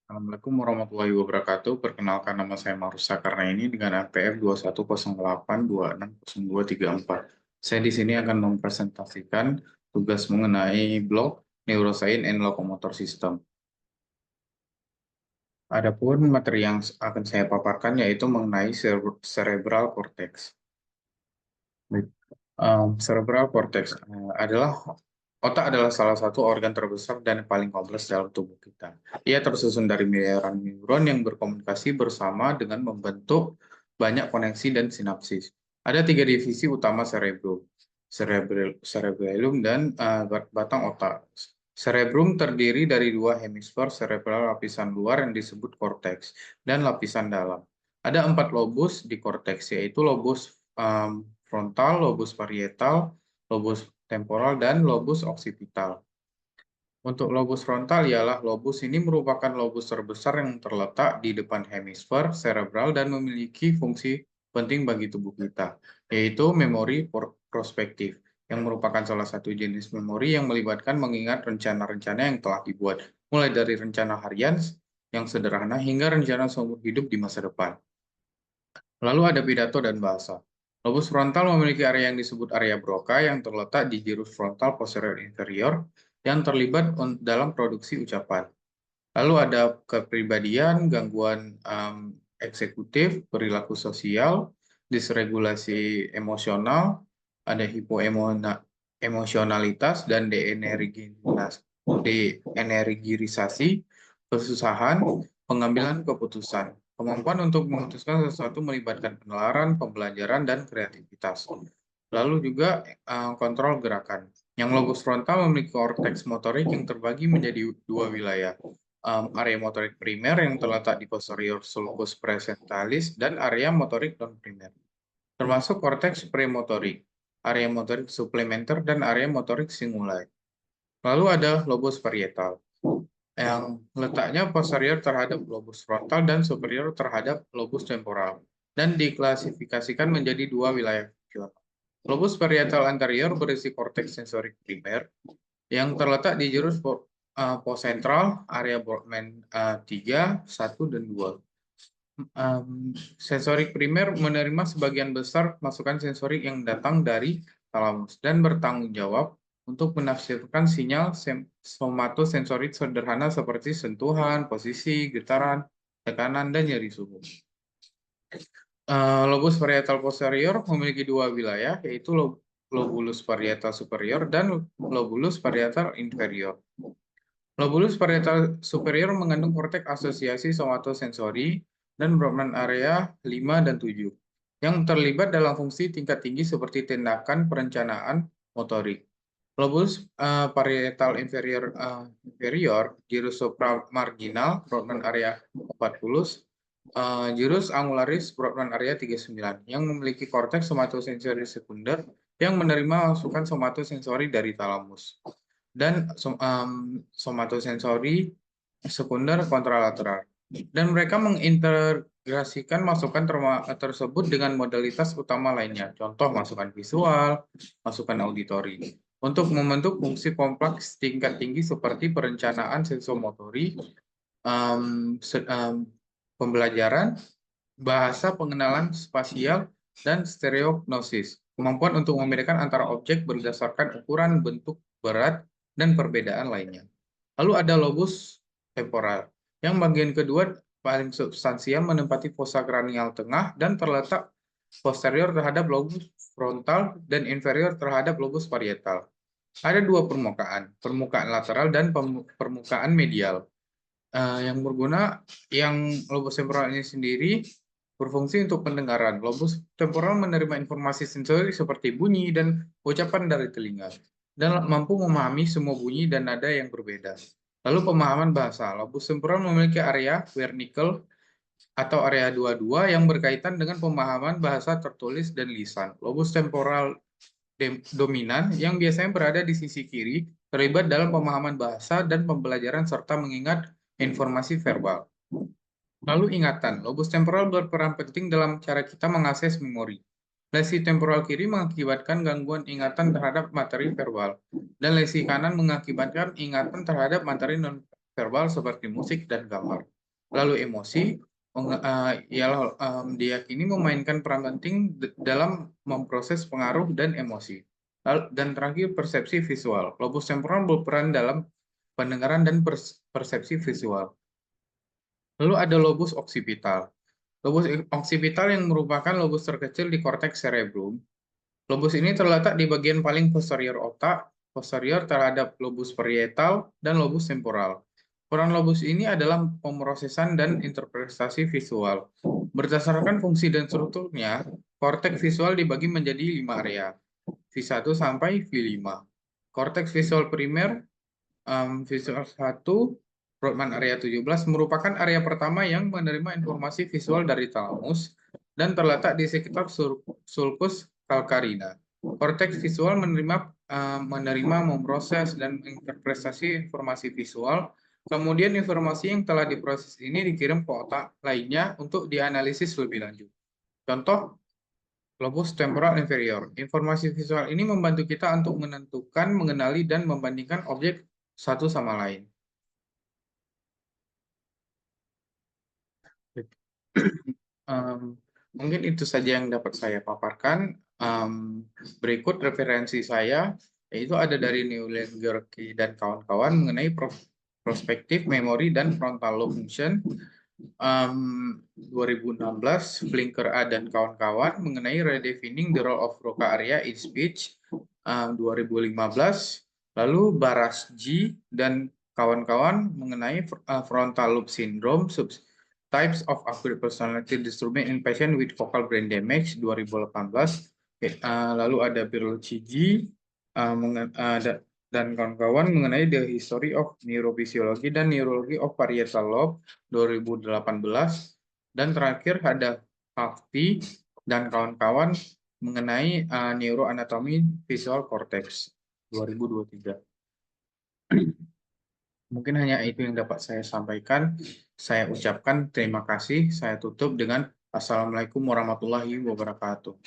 Assalamualaikum warahmatullahi wabarakatuh. Perkenalkan nama saya Marus Sakarnaini dengan APF 2108260234. Saya di sini akan mempresentasikan tugas mengenai blok Neuroscience and Locomotor System. Adapun materi yang akan saya paparkan yaitu mengenai cerebral cortex. Baik. Cerebral cortex adalah otak adalah salah satu organ terbesar dan paling kompleks dalam tubuh kita. Ia tersusun dari miliaran neuron yang berkomunikasi bersama dengan membentuk banyak koneksi dan sinapsis. Ada tiga divisi utama cerebrum, cerebellum dan batang otak. Cerebrum terdiri dari dua hemisfer cerebral lapisan luar yang disebut korteks dan lapisan dalam. Ada 4 lobus di korteks, yaitu lobus frontal, lobus parietal, lobus temporal, dan lobus occipital. Untuk lobus frontal ialah lobus ini merupakan lobus terbesar yang terletak di depan hemisfer cerebral dan memiliki fungsi penting bagi tubuh kita, yaitu memori prospektif, yang merupakan salah satu jenis memori yang melibatkan mengingat rencana-rencana yang telah dibuat, mulai dari rencana harian yang sederhana hingga rencana seumur hidup di masa depan. Lalu ada pidato dan bahasa. Lobus frontal memiliki area yang disebut area Broca yang terletak di jirus frontal posterior inferior yang terlibat dalam produksi ucapan. Lalu ada kepribadian, gangguan eksekutif, perilaku sosial, disregulasi emosional, ada hipoemosionalitas dan deenergisasi, kesusahan, pengambilan keputusan. Kemampuan untuk memutuskan sesuatu melibatkan penalaran, pembelajaran, dan kreativitas. Lalu juga kontrol gerakan. Yang lobus frontal memiliki korteks motorik yang terbagi menjadi dua wilayah. Area motorik primer yang terletak di posterior sulcus presentalis dan area motorik non-primer. Termasuk korteks premotorik, area motorik suplementer, dan area motorik singulai. Lalu ada lobus parietal yang letaknya posterior terhadap lobus frontal dan superior terhadap lobus temporal, dan diklasifikasikan menjadi dua wilayah fungsional. Lobus parietal anterior berisi korteks sensorik primer yang terletak di jurus posentral, area Brodmann 3, 1, dan 2. Sensorik primer menerima sebagian besar masukan sensorik yang datang dari talamus dan bertanggung jawab untuk menafsirkan sinyal somatosensorik sederhana seperti sentuhan, posisi, getaran, tekanan, dan nyeri suhu. Lobus parietal posterior memiliki dua wilayah, yaitu lobulus parietal superior dan lobulus parietal inferior. Lobulus parietal superior mengandung korteks asosiasi somatosensori dan Brodmann area 5 dan 7 yang terlibat dalam fungsi tingkat tinggi seperti tindakan perencanaan motorik. Lobus parietal inferior jirus supramarginal Brodmann area 40, jirus angularis Brodmann area 39 yang memiliki korteks somatosensori sekunder yang menerima masukan somatosensori dari talamus, dan somatosensori sekunder kontralateral. Dan mereka mengintegrasikan masukan tersebut dengan modalitas utama lainnya, contoh masukan visual, masukan auditori, untuk membentuk fungsi kompleks tingkat tinggi seperti perencanaan sensomotori, pembelajaran, bahasa, pengenalan spasial, dan stereognosis. Kemampuan untuk membedakan antara objek berdasarkan ukuran, bentuk, berat, dan perbedaan lainnya. Lalu ada lobus temporal, yang bagian kedua paling substansial menempati fossa kranial tengah dan terletak posterior terhadap lobus frontal dan inferior terhadap lobus parietal. Ada dua permukaan lateral dan permukaan medial. Yang berguna, yang lobus temporal ini sendiri berfungsi untuk pendengaran. Lobus temporal menerima informasi sensori seperti bunyi dan ucapan dari telinga, dan mampu memahami semua bunyi dan nada yang berbeda. Lalu pemahaman bahasa. Lobus temporal memiliki area Wernicke atau area 22 yang berkaitan dengan pemahaman bahasa tertulis dan lisan. Lobus temporal dominan yang biasanya berada di sisi kiri terlibat dalam pemahaman bahasa dan pembelajaran serta mengingat informasi verbal. Lalu ingatan. Lobus temporal berperan penting dalam cara kita mengakses memori. Lesi temporal kiri mengakibatkan gangguan ingatan terhadap materi verbal, dan lesi kanan mengakibatkan ingatan terhadap materi non-verbal seperti musik dan gambar. Lalu emosi, ialah diyakini memainkan peran penting dalam memproses pengaruh dan emosi. Dan terakhir persepsi visual. Lobus temporal berperan dalam pendengaran dan persepsi visual. Lalu ada lobus occipital. Lobus occipital yang merupakan lobus terkecil di korteks cerebrum. Lobus ini terletak di bagian paling posterior otak, posterior terhadap lobus parietal dan lobus temporal. Peran lobus ini adalah pemrosesan dan interpretasi visual. Berdasarkan fungsi dan strukturnya, korteks visual dibagi menjadi 5 area, V1 sampai V5. Korteks visual primer, visual 1, Brodmann area 17, merupakan area pertama yang menerima informasi visual dari talamus dan terletak di sekitar sulcus calcarina. Korteks visual menerima, memproses, dan interpretasi informasi visual. Kemudian informasi yang telah diproses ini dikirim ke otak lainnya untuk dianalisis lebih lanjut. Contoh, lobus temporal inferior. Informasi visual ini membantu kita untuk menentukan, mengenali, dan membandingkan objek satu sama lain. Mungkin itu saja yang dapat saya paparkan. Berikut referensi saya, yaitu ada dari Newland-Gerke dan kawan-kawan mengenai prospektif memori dan frontal lobe function. 2016, Flinker A dan kawan-kawan mengenai redefining the role of Broca area in speech. 2015, lalu Baras G dan kawan-kawan mengenai frontal lobe syndrome, Types of Acute Personality Disturbance in Patient with Focal Brain Damage 2018. Lalu ada Berlucci G dan kawan-kawan mengenai The History of Neurophysiology dan Neurology of Parietal Lobe 2018. Dan terakhir ada Hafti dan kawan-kawan mengenai Neuroanatomy Visual Cortex 2023. Mungkin hanya itu yang dapat saya sampaikan. Saya ucapkan terima kasih. Saya tutup dengan Assalamualaikum warahmatullahi wabarakatuh.